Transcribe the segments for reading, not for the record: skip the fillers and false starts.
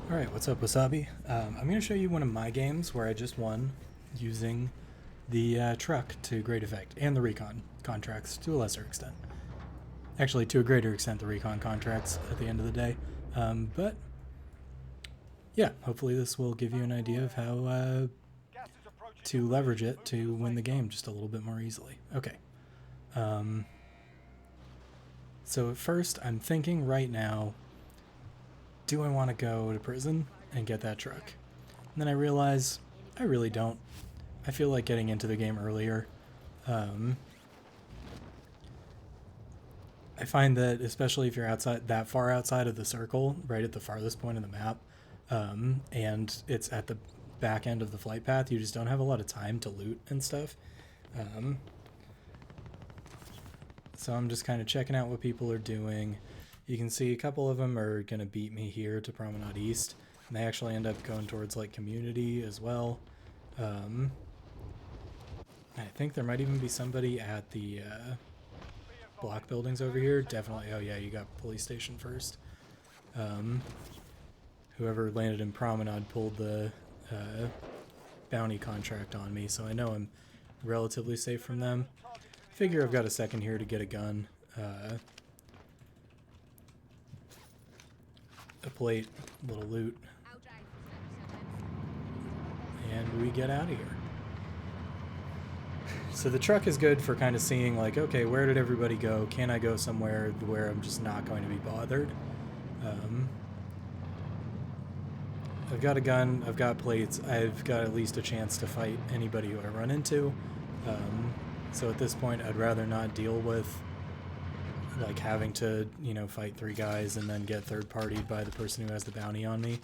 Alright, what's up, Wasabi? I'm going to show you one of my games where I just won using the truck to great effect, and the recon contracts to a lesser extent. Actually, to a greater extent, the recon contracts at the end of the day. But, yeah, hopefully this will give you an idea of how to leverage it to win the game just a little bit more easily. Okay. So at first, I'm thinking right now, do I want to go to prison and get that truck? And then I realize I really don't. I feel like getting into the game earlier. I find that especially if you're outside that far outside of the circle, right at the farthest point of the map, and it's at the back end of the flight path, you just don't have a lot of time to loot and stuff. So I'm just kind of checking out what people are doing. You can see a couple of them are going to beat me here to Promenade East, and they actually end up going towards like Community as well. I think there might even be somebody at the block buildings over here. Definitely. Oh yeah, you got police station first. Whoever landed in Promenade pulled the bounty contract on me, so I know I'm relatively safe from them. Figure I've got a second here to get a gun. A plate, a little loot, and we get out of here. So the truck is good for kind of seeing like, okay, where did everybody go? Can I go somewhere where I'm just not going to be bothered? I've got a gun, I've got plates, I've got at least a chance to fight anybody who I run into. So at this point, I'd rather not deal with like having to, you know, fight 3 guys and then get third-partied by the person who has the bounty on me.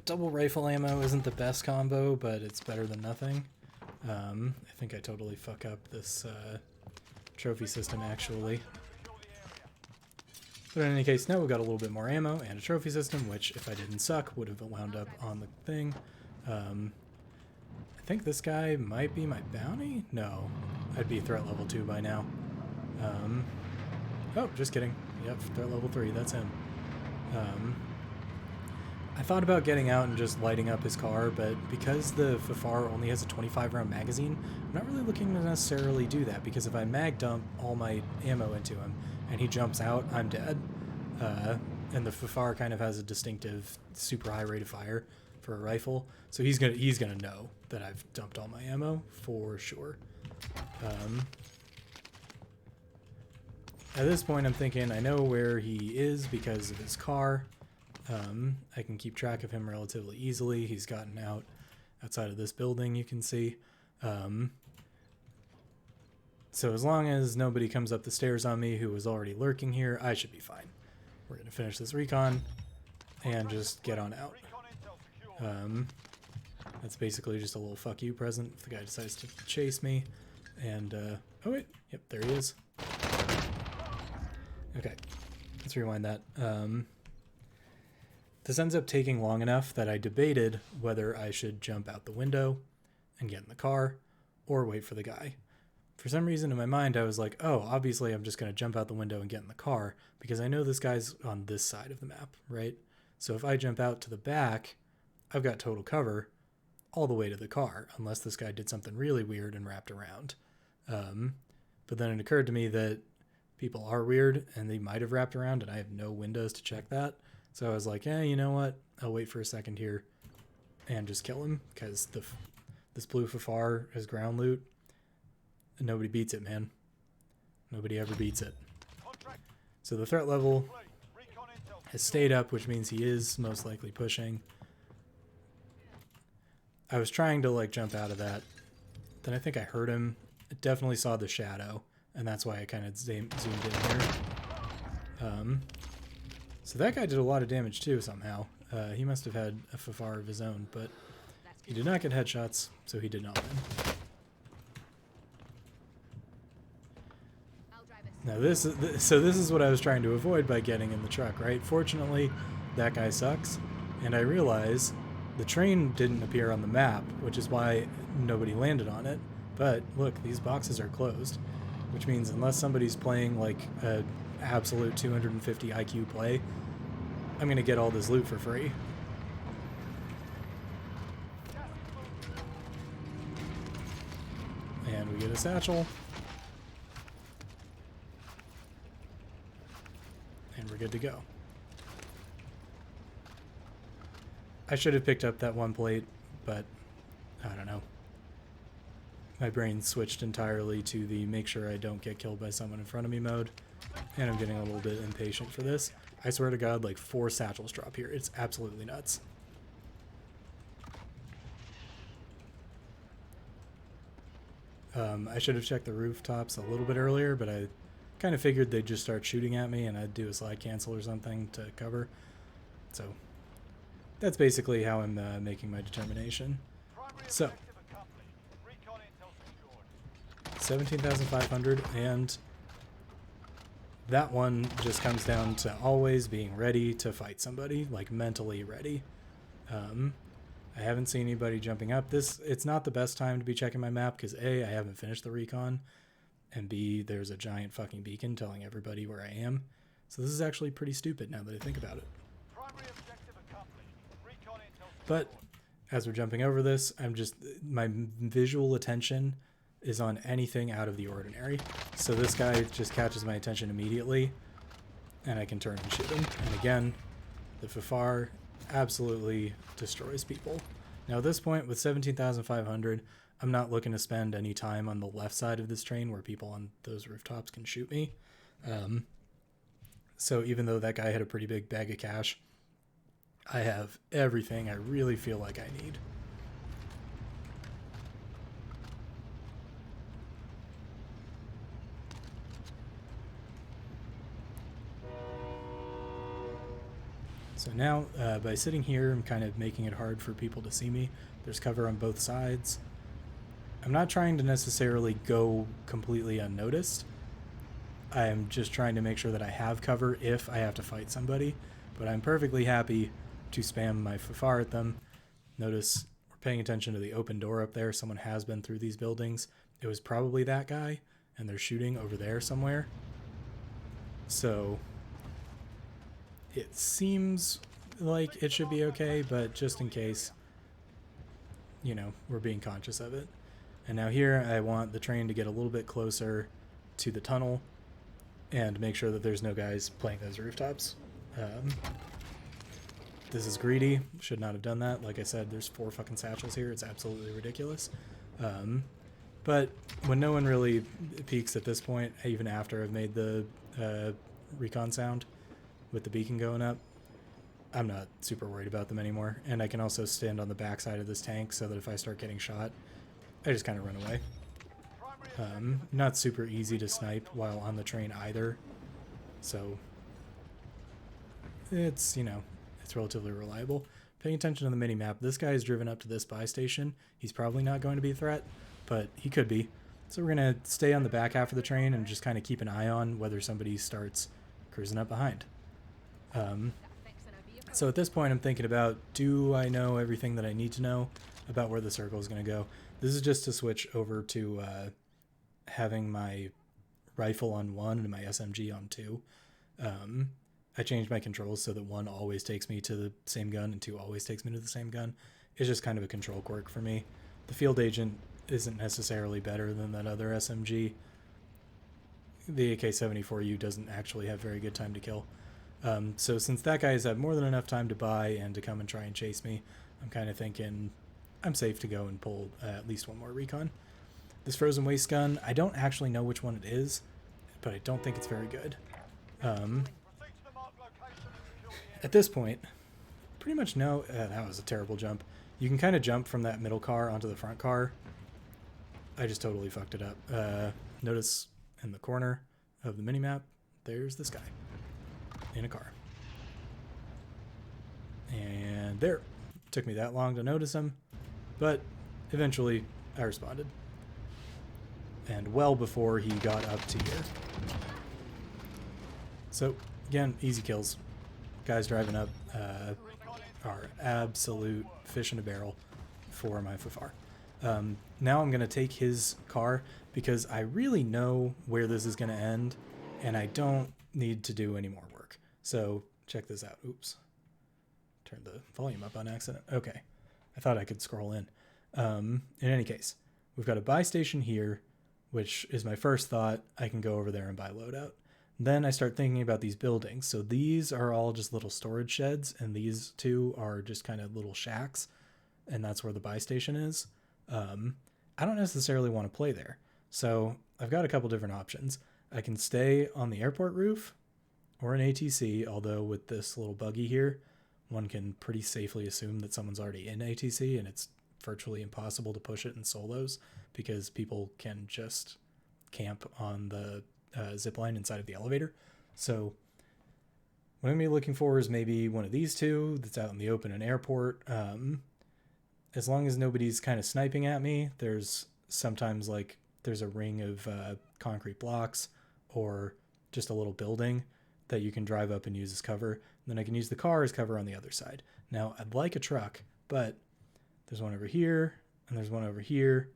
Double rifle ammo isn't the best combo, but it's better than nothing. I think I totally fuck up this trophy system, actually. But in any case, now we've got a little bit more ammo and a trophy system, which, if I didn't suck, would have wound up on the thing. I think this guy might be my bounty? No. I'd be threat level 2 by now. Oh, just kidding. Yep, threat level 3, that's him. I thought about getting out and just lighting up his car, but because the Fafar only has a 25-round magazine, I'm not really looking to necessarily do that, because if I mag dump all my ammo into him and he jumps out, I'm dead. And the Fafar kind of has a distinctive super high rate of fire for a rifle, so he's gonna know that I've dumped all my ammo for sure. At this point, I'm thinking I know where he is because of his car. I can keep track of him relatively easily. He's gotten out outside of this building, you can see. So as long as nobody comes up the stairs on me who was already lurking here, I should be fine. We're going to finish this recon and just get on out. That's basically just a little fuck you present if the guy decides to chase me. And, oh wait, yep, there he is. Okay, let's rewind that. This ends up taking long enough that I debated whether I should jump out the window and get in the car or wait for the guy. For some reason in my mind, I was like, oh, obviously I'm just going to jump out the window and get in the car because I know this guy's on this side of the map, right? So if I jump out to the back, I've got total cover all the way to the car, unless this guy did something really weird and wrapped around. But then it occurred to me that people are weird and they might have wrapped around and I have no windows to check that. So I was like, yeah, you know what? I'll wait for a second here and just kill him because this blue Fafar is ground loot. And nobody beats it, man. Nobody ever beats it. So the threat level has stayed up, which means he is most likely pushing. I was trying to like jump out of that. Then I think I heard him. I definitely saw the shadow, and that's why I kind of zoomed in here. So that guy did a lot of damage too somehow. He must have had a Fafar of his own, but he did not get headshots, so he did not win. Now this is what I was trying to avoid by getting in the truck, right? Fortunately, that guy sucks, and I realize the train didn't appear on the map, which is why nobody landed on it. But look, these boxes are closed, which means unless somebody's playing like a absolute 250 IQ play, I'm going to get all this loot for free. And we get a satchel. And we're good to go. I should have picked up that one plate, but I don't know. My brain switched entirely to the make sure I don't get killed by someone in front of me mode, and I'm getting a little bit impatient for this. I swear to God, like 4 satchels drop here. It's absolutely nuts. I should have checked the rooftops a little bit earlier, but I kind of figured they'd just start shooting at me and I'd do a slide cancel or something to cover. So that's basically how I'm making my determination. So 17,500, and that one just comes down to always being ready to fight somebody, like mentally ready. I haven't seen anybody jumping up. It's not the best time to be checking my map because A, I haven't finished the recon, and B, there's a giant fucking beacon telling everybody where I am. So this is actually pretty stupid now that I think about it. But as we're jumping over this, my visual attention is on anything out of the ordinary. So this guy just catches my attention immediately, and I can turn and shoot him. And again, the Fafar absolutely destroys people. Now at this point, with 17,500, I'm not looking to spend any time on the left side of this train where people on those rooftops can shoot me. So even though that guy had a pretty big bag of cash, I have everything I really feel like I need. So now, by sitting here, I'm kind of making it hard for people to see me. There's cover on both sides. I'm not trying to necessarily go completely unnoticed. I am just trying to make sure that I have cover if I have to fight somebody. But I'm perfectly happy to spam my Fafar at them. Notice we're paying attention to the open door up there. Someone has been through these buildings. It was probably that guy, and they're shooting over there somewhere. So it seems like it should be okay, but just in case, you know, we're being conscious of it. And now here I want the train to get a little bit closer to the tunnel and make sure that there's no guys playing those rooftops. This is greedy. Should not have done that. Like I said, there's 4 fucking satchels here. It's absolutely ridiculous. But when no one really peeks at this point, even after I've made the recon sound with the beacon going up, I'm not super worried about them anymore. And I can also stand on the backside of this tank so that if I start getting shot, I just kind of run away. Not super easy to snipe while on the train either. So it's, you know, it's relatively reliable. Paying attention to the mini-map, this guy is driven up to this buy station. He's probably not going to be a threat, but he could be. So we're going to stay on the back half of the train and just kind of keep an eye on whether somebody starts cruising up behind. So at this point I'm thinking about, do I know everything that I need to know about where the circle is going to go? This is just to switch over to having my rifle on 1 and my SMG on 2. I changed my controls so that 1 always takes me to the same gun and 2 always takes me to the same gun. It's just kind of a control quirk for me. The field agent isn't necessarily better than that other SMG. The AK-74U doesn't actually have very good time to kill. So since that guy has had more than enough time to buy and to come and try and chase me, I'm kind of thinking I'm safe to go and pull at least one more recon. This Frozen Waste gun, I don't actually know which one it is, but I don't think it's very good. At this point, pretty much know... that was a terrible jump. You can kind of jump from that middle car onto the front car. I just totally fucked it up. Notice in the corner of the minimap, there's this guy in a car. And there. Took me that long to notice him, but eventually I responded. And well before he got up to here. So, again, easy kills. Guys driving up are absolute fish in a barrel for my Fafar. Now I'm going to take his car because I really know where this is going to end and I don't need to do any more work. So check this out. Oops. Turned the volume up on accident. Okay. I thought I could scroll in. In any case, we've got a buy station here, which is my first thought. I can go over there and buy loadout. Then I start thinking about these buildings. So these are all just little storage sheds, and these two are just kind of little shacks, and that's where the buy station is. I don't necessarily want to play there. So I've got a couple different options. I can stay on the airport roof or an ATC, although with this little buggy here, one can pretty safely assume that someone's already in ATC, and it's virtually impossible to push it in solos because people can just camp on the zip line inside of the elevator. So what I'm going to be looking for is maybe one of these two that's out in the open in airport. As long as nobody's kind of sniping at me, there's sometimes like there's a ring of concrete blocks or just a little building that you can drive up and use as cover. And then I can use the car as cover on the other side. Now, I'd like a truck, but there's one over here and there's one over here.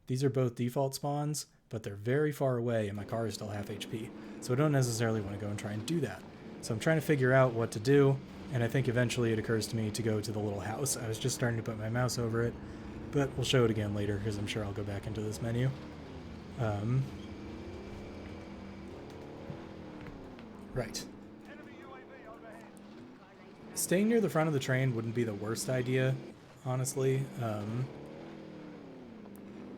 These are both default spawns, but they're very far away and my car is still half HP. So I don't necessarily want to go and try and do that. So I'm trying to figure out what to do, and I think eventually it occurs to me to go to the little house. I was just starting to put my mouse over it, but we'll show it again later because I'm sure I'll go back into this menu. Right. Staying near the front of the train wouldn't be the worst idea, honestly.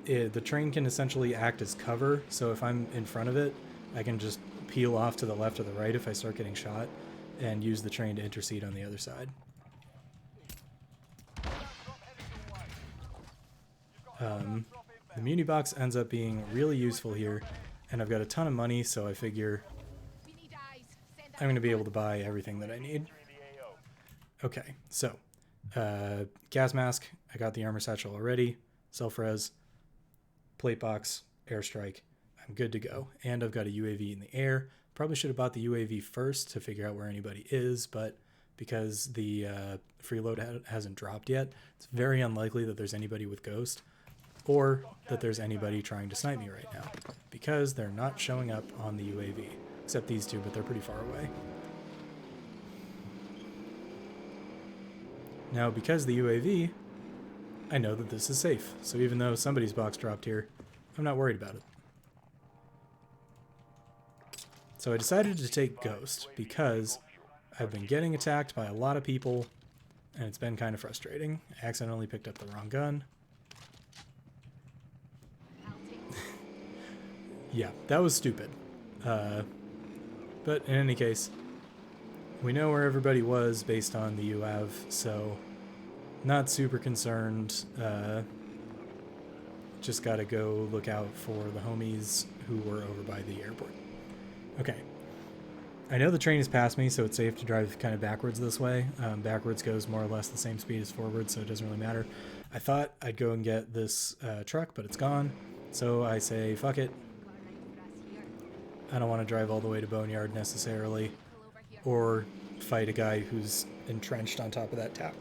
The train can essentially act as cover, so if I'm in front of it, I can just peel off to the left or the right if I start getting shot and use the train to intercede on the other side. The muni box ends up being really useful here, and I've got a ton of money, so I figure I'm going to be able to buy everything that I need. Okay, so gas mask, I got the armor satchel already, self-res, plate box, airstrike, I'm good to go. And I've got a UAV in the air. Probably should have bought the UAV first to figure out where anybody is, but because the freeload hasn't dropped yet, it's very unlikely that there's anybody with Ghost or that there's anybody trying to snipe me right now because they're not showing up on the UAV, except these two, but they're pretty far away. Now, because the UAV, I know that this is safe, so even though somebody's box dropped here, I'm not worried about it. So I decided to take Ghost because I've been getting attacked by a lot of people and it's been kind of frustrating. I accidentally picked up the wrong gun. Yeah, that was stupid. But in any case, we know where everybody was based on the UAV, so not super concerned. Just gotta go look out for the homies who were over by the airport. Okay. I know the train is past me, so it's safe to drive kind of backwards this way. Backwards goes more or less the same speed as forward, so it doesn't really matter. I thought I'd go and get this truck, but it's gone. So I say, fuck it. I don't want to drive all the way to Boneyard necessarily, or fight a guy who's entrenched on top of that tower.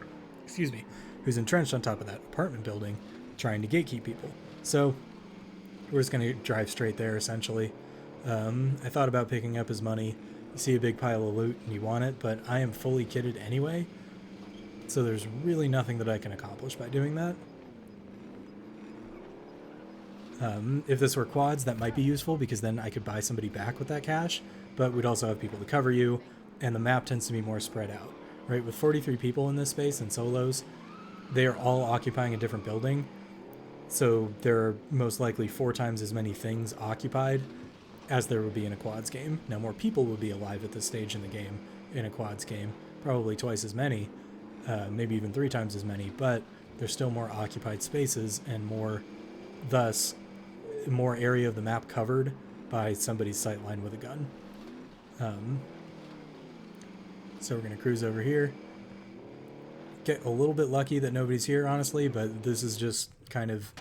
Excuse me. Who's entrenched on top of that apartment building trying to gatekeep people. So we're just going to drive straight there, essentially. I thought about picking up his money. You see a big pile of loot and you want it, but I am fully kitted anyway, so there's really nothing that I can accomplish by doing that. If this were quads, that might be useful because then I could buy somebody back with that cash, but we'd also have people to cover you, and the map tends to be more spread out, right? With 43 people in this space and solos, they are all occupying a different building, so there are most likely 4 times as many things occupied as there would be in a quads game. Now, more people would be alive at this stage in the game in a quads game, probably twice as many, maybe even 3 times as many, but there's still more occupied spaces and more, thus, more area of the map covered by somebody's sightline with a gun. So we're going to cruise over here. Get a little bit lucky that nobody's here, honestly, but this is just kind of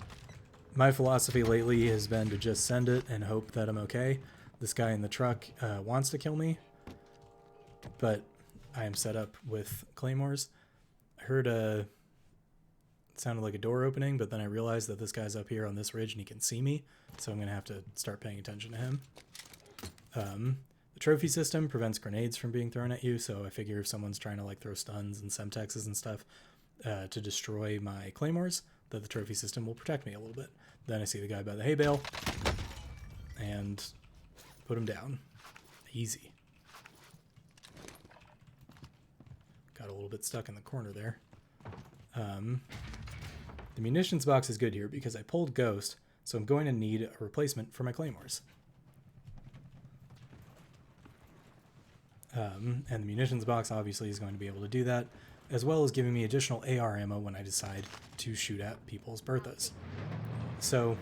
my philosophy lately has been to just send it and hope that I'm okay. This guy in the truck wants to kill me, but I am set up with claymores. I heard it sounded like a door opening, but then I realized that this guy's up here on this ridge and he can see me, so I'm going to have to start paying attention to him. The trophy system prevents grenades from being thrown at you, so I figure if someone's trying to like throw stuns and semtexes and stuff to destroy my claymores, that the trophy system will protect me a little bit. Then I see the guy by the hay bale and put him down. Easy. Got a little bit stuck in the corner there. The munitions box is good here because I pulled Ghost, so I'm going to need a replacement for my claymores. And the munitions box obviously is going to be able to do that, as well as giving me additional AR ammo when I decide to shoot at people's Berthas. So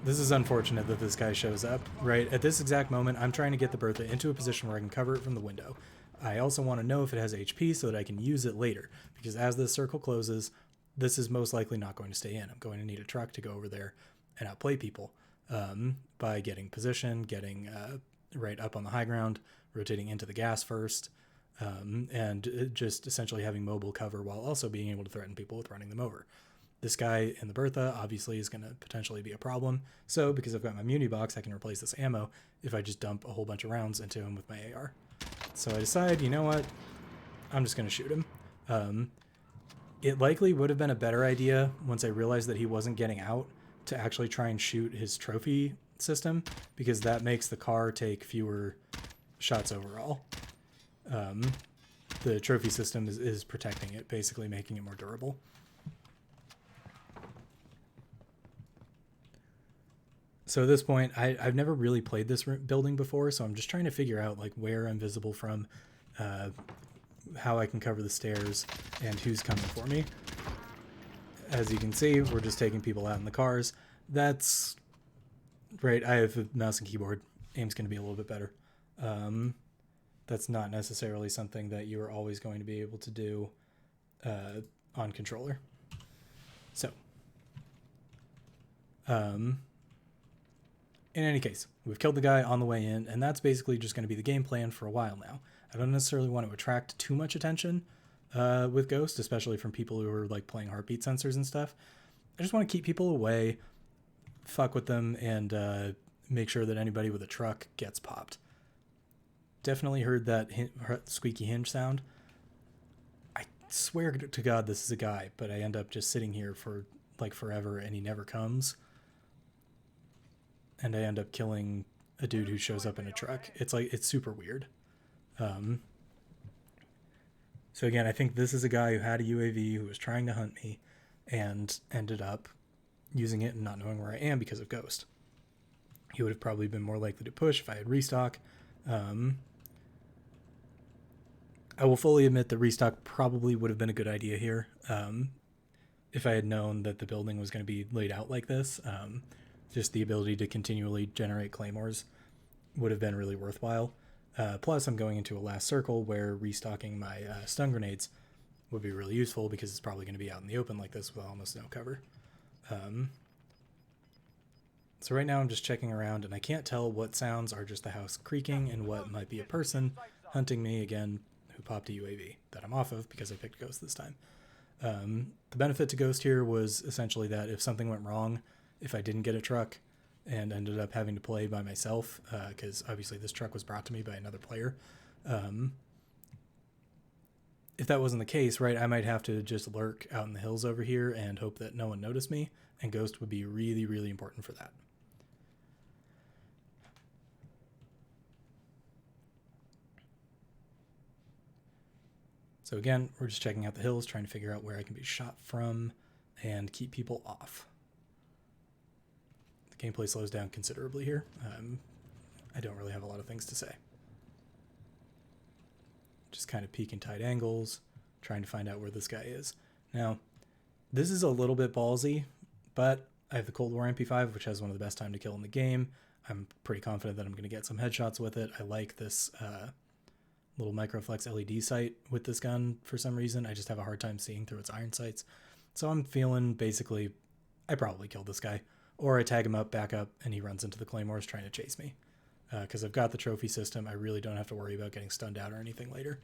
this is unfortunate that this guy shows up, right? At this exact moment, I'm trying to get the Bertha into a position where I can cover it from the window. I also want to know if it has HP so that I can use it later, because as this circle closes, this is most likely not going to stay in. I'm going to need a truck to go over there and outplay people by getting position, getting right up on the high ground, rotating into the gas first, and just essentially having mobile cover while also being able to threaten people with running them over. This guy in the Bertha obviously is going to potentially be a problem, so because I've got my Muni box, I can replace this ammo if I just dump a whole bunch of rounds into him with my AR. So I decide, you know what, I'm just going to shoot him. It likely would have been a better idea once I realized that he wasn't getting out to actually try and shoot his trophy system, because that makes the car take fewer shots overall. The trophy system is protecting it, basically making it more durable. So at this point, I've never really played this building before, so I'm just trying to figure out like where I'm visible from, how I can cover the stairs, and who's coming for me. As you can see, we're just taking people out in the cars. That's right. I have a mouse and keyboard. Aim's going to be a little bit better. That's not necessarily something that you are always going to be able to do on controller. So, in any case, we've killed the guy on the way in, and that's basically just going to be the game plan for a while now. I don't necessarily want to attract too much attention with Ghost, especially from people who are like playing heartbeat sensors and stuff. I just want to keep people away, fuck with them, and make sure that anybody with a truck gets popped. Definitely heard that squeaky hinge sound. I swear to God this is a guy, but I end up just sitting here for like forever and he never comes. And I end up killing a dude who shows up in a truck. It's super weird. So again, I think this is a guy who had a UAV who was trying to hunt me and ended up using it and not knowing where I am because of Ghost. He would have probably been more likely to push if I had restock. I will fully admit that restock probably would have been a good idea here. If I had known that the building was going to be laid out like this. Just the ability to continually generate claymores would have been really worthwhile. Plus, I'm going into a last circle where restocking my stun grenades would be really useful because it's probably going to be out in the open like this with almost no cover. So right now I'm just checking around and I can't tell what sounds are just the house creaking and what might be a person hunting me again who popped a UAV that I'm off of because I picked Ghost this time. The benefit to Ghost here was essentially that if something went wrong, if I didn't get a truck and ended up having to play by myself, because obviously this truck was brought to me by another player. If that wasn't the case, right, I might have to just lurk out in the hills over here and hope that no one noticed me, and Ghost would be really, really important for that. So again, we're just checking out the hills, trying to figure out where I can be shot from and keep people off. Gameplay slows down considerably here. I don't really have a lot of things to say. Just kind of peeking tight angles, trying to find out where this guy is. Now, this is a little bit ballsy, but I have the Cold War MP5, which has one of the best time to kill in the game. I'm pretty confident that I'm going to get some headshots with it. I like this little Microflex LED sight with this gun for some reason. I just have a hard time seeing through its iron sights. So I'm feeling basically, I probably killed this guy. Or I tag him up, back up, and he runs into the claymores trying to chase me. Because I've got the trophy system, I really don't have to worry about getting stunned out or anything later.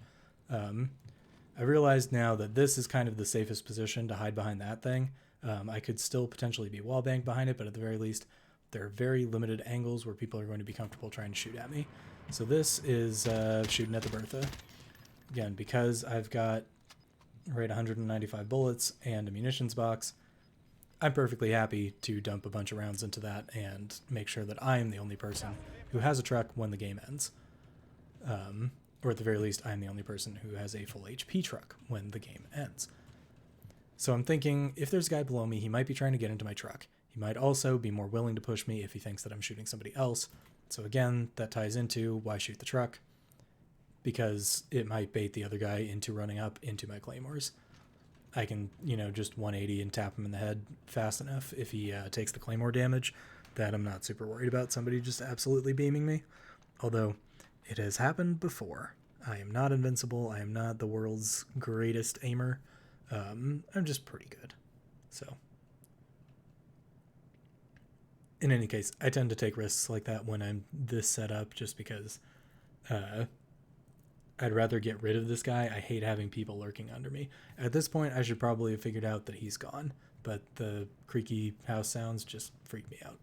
I realized now that this is kind of the safest position to hide behind that thing. I could still potentially be wallbanged behind it, but at the very least, there are very limited angles where people are going to be comfortable trying to shoot at me. So this is shooting at the Bertha. Again, because I've got right 195 bullets and a munitions box, I'm perfectly happy to dump a bunch of rounds into that and make sure that I'm the only person who has a truck when the game ends. Or at the very least, I'm the only person who has a full HP truck when the game ends. So I'm thinking, if there's a guy below me, he might be trying to get into my truck. He might also be more willing to push me if he thinks that I'm shooting somebody else. So again, that ties into why shoot the truck, because it might bait the other guy into running up into my claymores. I can, just 180 and tap him in the head fast enough if he takes the claymore damage that I'm not super worried about somebody just absolutely beaming me. Although, it has happened before. I am not invincible. I am not the world's greatest aimer. I'm just pretty good. So, in any case, I tend to take risks like that when I'm this set up just because I'd rather get rid of this guy. I hate having people lurking under me. At this point, I should probably have figured out that he's gone, but the creaky house sounds just freak me out.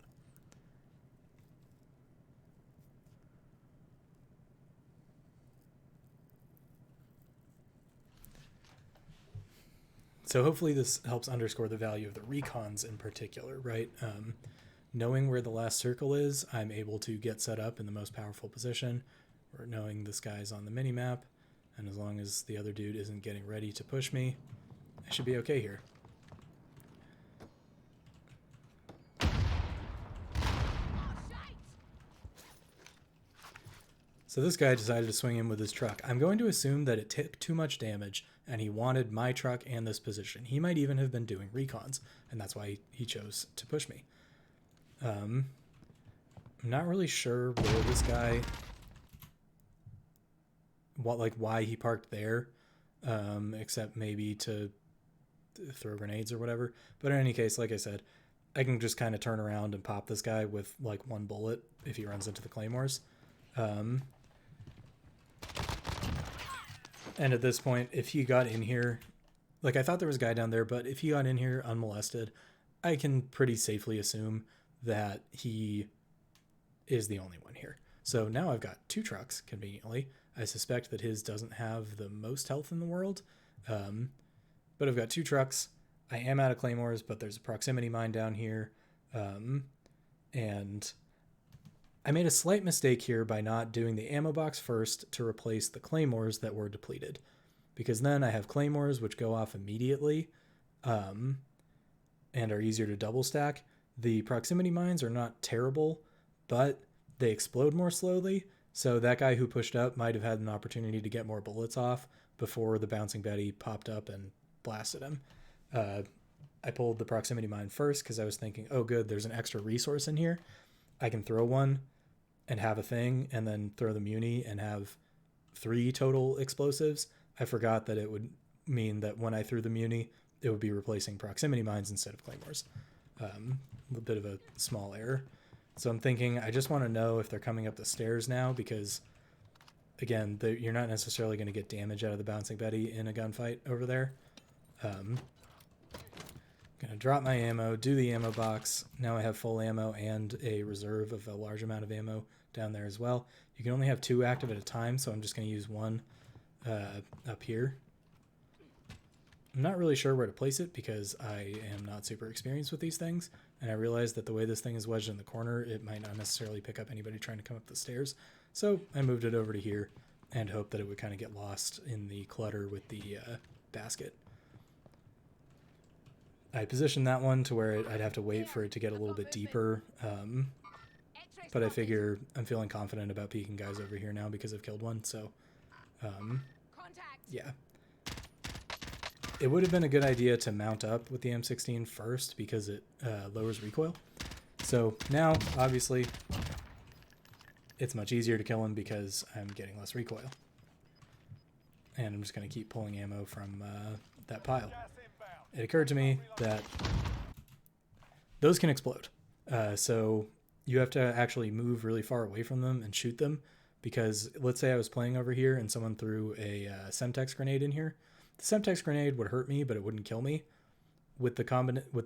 So hopefully this helps underscore the value of the recons in particular, right? Knowing where the last circle is, I'm able to get set up in the most powerful position, or knowing this guy's on the mini-map, and as long as the other dude isn't getting ready to push me, I should be okay here. So this guy decided to swing in with his truck. I'm going to assume that it took too much damage and he wanted my truck and this position. He might even have been doing recons, and that's why he chose to push me. I'm not really sure where this guy, why he parked there, except maybe to throw grenades or whatever. But in any case, like I said, I can just kind of turn around and pop this guy with like one bullet if he runs into the claymores. And at this point, if he got in here, like I thought there was a guy down there, but if he got in here unmolested, I can pretty safely assume that he is the only one here. So now I've got two trucks, conveniently. I suspect that his doesn't have the most health in the world, but I've got two trucks. I am out of claymores, but there's a proximity mine down here, and I made a slight mistake here by not doing the ammo box first to replace the claymores that were depleted, because then I have claymores which go off immediately and are easier to double stack. The proximity mines are not terrible, but they explode more slowly, so that guy who pushed up might have had an opportunity to get more bullets off before the bouncing Betty popped up and blasted him. I pulled the proximity mine first because I was thinking, oh good, there's an extra resource in here. I can throw one and have a thing, and then throw the muni and have 3 total explosives. I forgot that it would mean that when I threw the muni, it would be replacing proximity mines instead of claymores. A bit of a small error. So I'm thinking, I just want to know if they're coming up the stairs now, because again, you're not necessarily going to get damage out of the bouncing Betty in a gunfight over there. Gonna drop my ammo, do the ammo box. Now I have full ammo and a reserve of a large amount of ammo down there as well. You can only have 2 active at a time, so I'm just gonna use one up here. I'm not really sure where to place it because I am not super experienced with these things, and I realized that the way this thing is wedged in the corner, it might not necessarily pick up anybody trying to come up the stairs. So I moved it over to here and hoped that it would kind of get lost in the clutter with the basket. I positioned that one to where I'd have to wait for it to get a little bit deeper, but I figure I'm feeling confident about peeking guys over here now because I've killed one, so yeah. It would have been a good idea to mount up with the M16 first because it lowers recoil. So now, obviously, it's much easier to kill him because I'm getting less recoil. And I'm just going to keep pulling ammo from that pile. It occurred to me that those can explode. So you have to actually move really far away from them and shoot them, because let's say I was playing over here and someone threw a Semtex grenade in here. The Semtex grenade would hurt me, but it wouldn't kill me. with the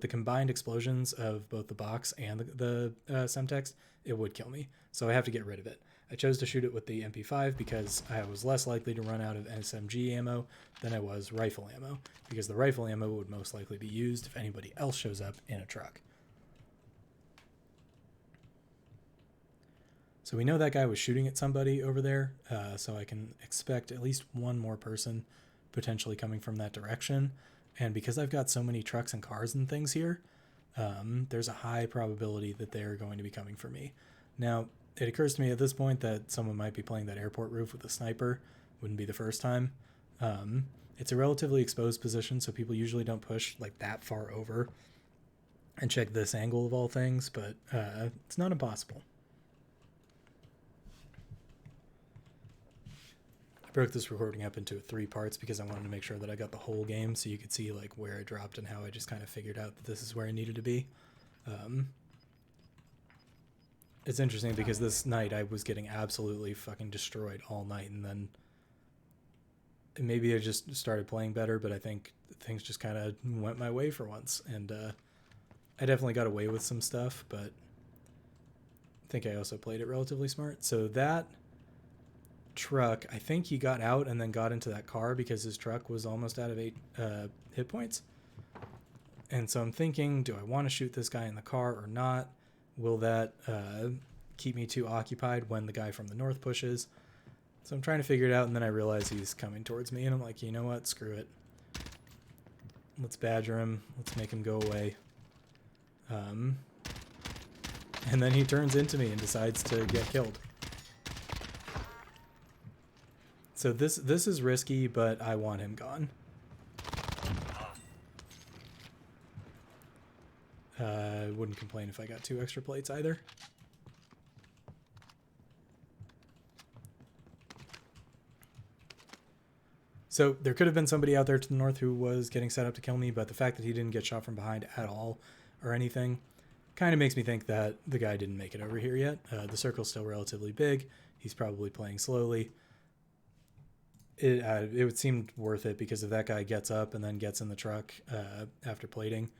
combined explosions of both the box and the Semtex, it would kill me. So I have to get rid of it. I chose to shoot it with the MP5 because I was less likely to run out of SMG ammo than I was rifle ammo, because the rifle ammo would most likely be used if anybody else shows up in a truck. So we know that guy was shooting at somebody over there, so I can expect at least one more person potentially coming from that direction. And because I've got so many trucks and cars and things here, there's a high probability that they're going to be coming for me. Now, it occurs to me at this point that someone might be playing that airport roof with a sniper. Wouldn't be the first time. It's a relatively exposed position, so people usually don't push like that far over and check this angle of all things, but it's not impossible. I broke this recording up into 3 parts because I wanted to make sure that I got the whole game so you could see like where I dropped and how I just kind of figured out that this is where I needed to be. It's interesting because this night I was getting absolutely fucking destroyed all night, and then maybe I just started playing better, but I think things just kind of went my way for once, and I definitely got away with some stuff, but I think I also played it relatively smart. So that truck, I think he got out and then got into that car because his truck was almost out of 8 hit points. And so I'm thinking, do I want to shoot this guy in the car or not? Will that keep me too occupied when the guy from the north pushes? So I'm trying to figure it out, and then I realize he's coming towards me, and I'm like, you know what? Screw it. Let's badger him. Let's make him go away. And then he turns into me and decides to get killed. So this is risky, but I want him gone. I wouldn't complain if I got 2 extra plates either. So there could have been somebody out there to the north who was getting set up to kill me, but the fact that he didn't get shot from behind at all or anything kind of makes me think that the guy didn't make it over here yet. The circle's still relatively big. He's probably playing slowly. It would seem worth it because if that guy gets up and then gets in the truck after plating,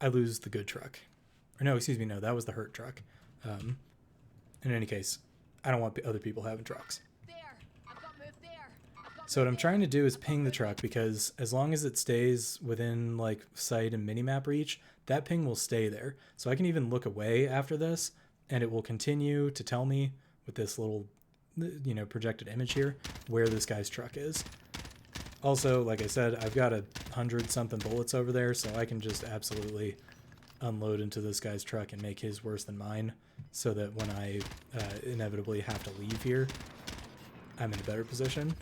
I lose the good truck. Or no, excuse me, no, that was the hurt truck. In any case, I don't want other people having trucks. So what I'm trying to do is ping the truck, because as long as it stays within like sight and minimap reach, that ping will stay there. So I can even look away after this and it will continue to tell me with this little, you know, projected image here where this guy's truck is. Also, like I said, I've got 100-something bullets over there, so I can just absolutely unload into this guy's truck and make his worse than mine, so that when I inevitably have to leave here, I'm in a better position.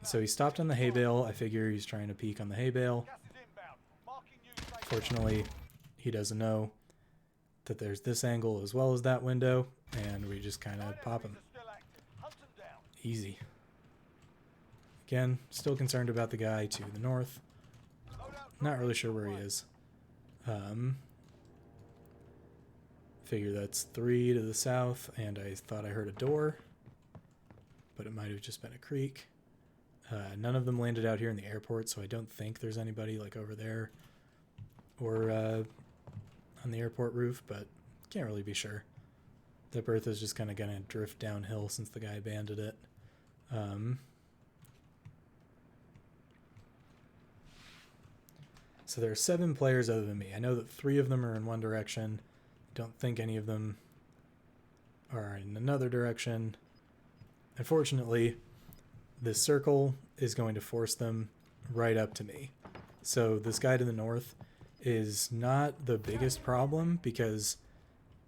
So he stopped on the hay bale. I figure he's trying to peek on the hay bale. Fortunately, he doesn't know that there's this angle as well as that window, and we just kind of pop him. Easy. Again, still concerned about the guy to the north. Not really sure where he is. Figure that's 3 to the south, and I thought I heard a door, but it might have just been a creek. None of them landed out here in the airport, so I don't think there's anybody like over there or on the airport roof, but can't really be sure. The Bertha's just kind of going to drift downhill since the guy abandoned it. So there are 7 players other than me. I know that 3 of them are in one direction. Don't think any of them are in another direction. Unfortunately, this circle is going to force them right up to me. So this guy to the north is not the biggest problem because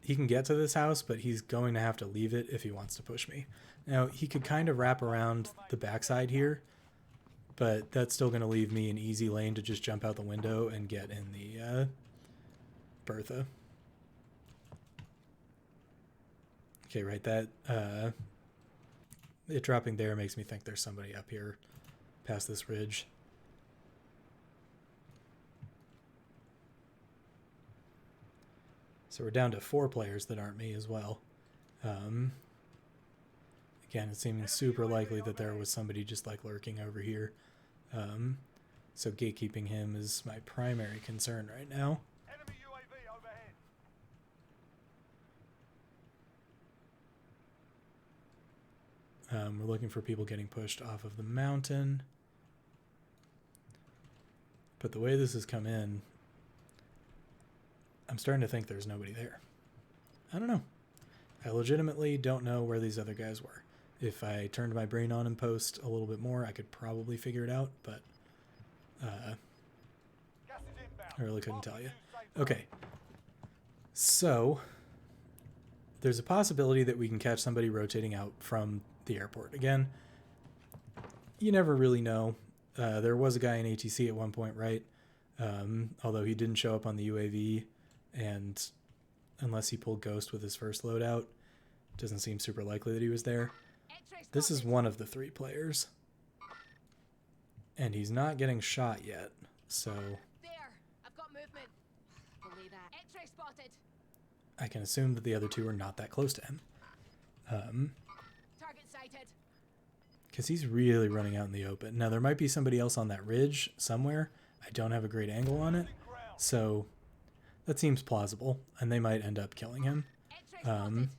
he can get to this house, but he's going to have to leave it if he wants to push me. Now, he could kind of wrap around the backside here, but that's still going to leave me an easy lane to just jump out the window and get in the Bertha. Okay, right, that it dropping there makes me think there's somebody up here past this ridge. So we're down to 4 players that aren't me as well. Again, it's seeming super likely that there was somebody just like lurking over here. So gatekeeping him is my primary concern right now. Enemy UAV overhead. We're looking for people getting pushed off of the mountain. But the way this has come in, I'm starting to think there's nobody there. I don't know. I legitimately don't know where these other guys were. If I turned my brain on in post a little bit more, I could probably figure it out, but I really couldn't tell you. Okay. So there's a possibility that we can catch somebody rotating out from the airport. Again, you never really know. There was a guy in ATC at one point, right? Although he didn't show up on the UAV, and unless he pulled Ghost with his first loadout, doesn't seem super likely that he was there. This is one of the 3 players, and he's not getting shot yet, so There, I've got movement. Believe that. X-ray spotted. I can assume that the other 2 are not that close to him. Target sighted. Because he's really running out in the open. Now, there might be somebody else on that ridge somewhere. I don't have a great angle on it, so that seems plausible, and they might end up killing him. X-ray spotted.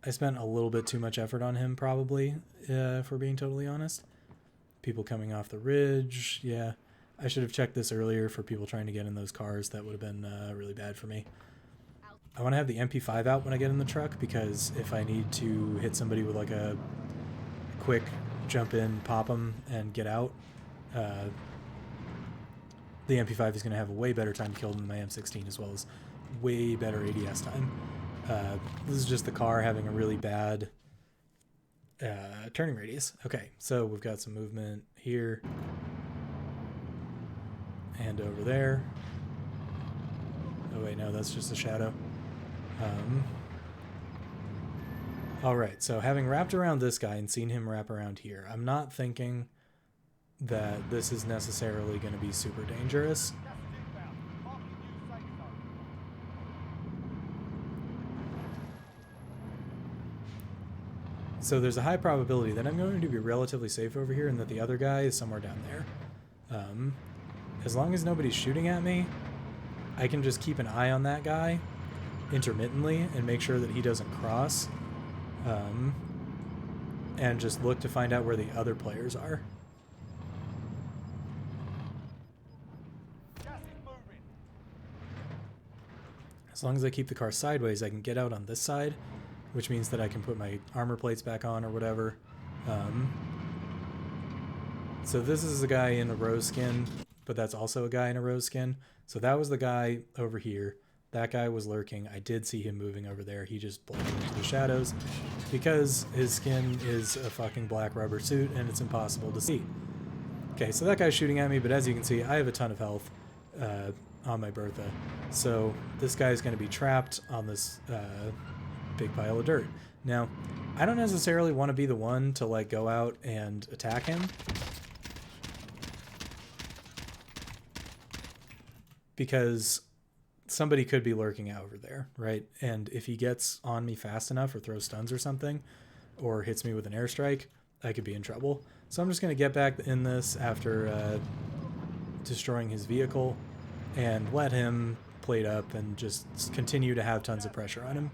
I spent a little bit too much effort on him, probably, if we're being totally honest. People coming off the ridge, yeah. I should have checked this earlier for people trying to get in those cars. That would have been really bad for me. I want to have the MP5 out when I get in the truck, because if I need to hit somebody with like a quick jump in, pop them, and get out, the MP5 is going to have a way better time to kill than my M16, as well as way better ADS time. This is just the car having a really bad turning radius. Okay, so we've got some movement here and over there. Oh wait, no, that's just a shadow. All right, so having wrapped around this guy and seen him wrap around here, I'm not thinking that this is necessarily going to be super dangerous. So there's a high probability that I'm going to be relatively safe over here and that the other guy is somewhere down there. As long as nobody's shooting at me, I can just keep an eye on that guy intermittently and make sure that he doesn't cross. And just look to find out where the other players are. As long as I keep the car sideways, I can get out on this side, which means that I can put my armor plates back on or whatever. So this is a guy in a rose skin, but that's also a guy in a rose skin. So that was the guy over here. That guy was lurking. I did see him moving over there. He just blended into the shadows because his skin is a fucking black rubber suit and it's impossible to see. Okay, so that guy's shooting at me, but as you can see, I have a ton of health on my Bertha. So this guy's going to be trapped on this big pile of dirt. Now, I don't necessarily want to be the one to like go out and attack him, because somebody could be lurking out over there, right? And if he gets on me fast enough or throws stuns or something, or hits me with an airstrike, I could be in trouble. So I'm just going to get back in this after destroying his vehicle and let him plate up and just continue to have tons of pressure on him,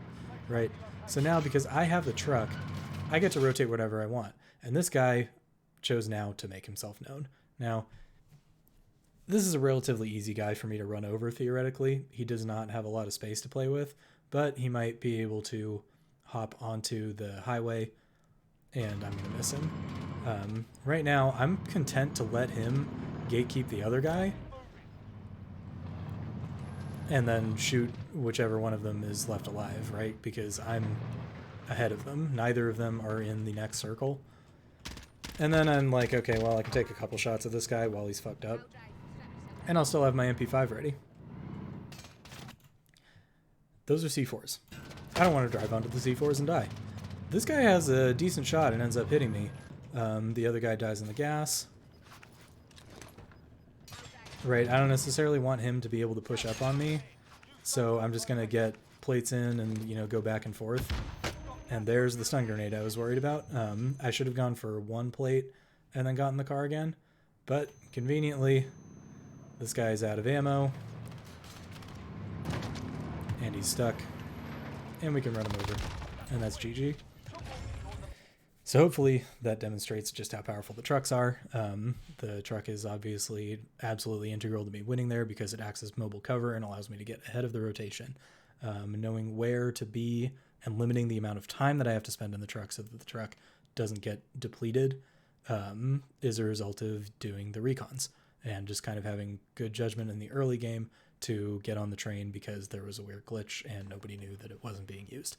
right? So now, because I have the truck, I get to rotate whatever I want. And this guy chose now to make himself known. Now, this is a relatively easy guy for me to run over, theoretically. He does not have a lot of space to play with, but he might be able to hop onto the highway, and I'm going to miss him. Right now, I'm content to let him gatekeep the other guy, and then shoot whichever one of them is left alive, right? Because I'm ahead of them. Neither of them are in the next circle. And then I'm like, okay, well, I can take a couple shots of this guy while he's fucked up. And I'll still have my MP5 ready. Those are C4s. I don't want to drive onto the C4s and die. This guy has a decent shot and ends up hitting me. The other guy dies in the gas. Right, I don't necessarily want him to be able to push up on me. So I'm just going to get plates in and, you know, go back and forth. And there's the stun grenade I was worried about. I should have gone for one plate and then gotten the car again. But conveniently, this guy's out of ammo. And he's stuck. And we can run him over. And that's GG. So hopefully that demonstrates just how powerful the trucks are. The truck is obviously absolutely integral to me winning there because it acts as mobile cover and allows me to get ahead of the rotation. Knowing where to be and limiting the amount of time that I have to spend in the truck so that the truck doesn't get depleted is a result of doing the recons and just kind of having good judgment in the early game to get on the train because there was a weird glitch and nobody knew that it wasn't being used.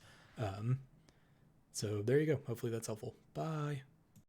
So there you go. Hopefully that's helpful. Bye.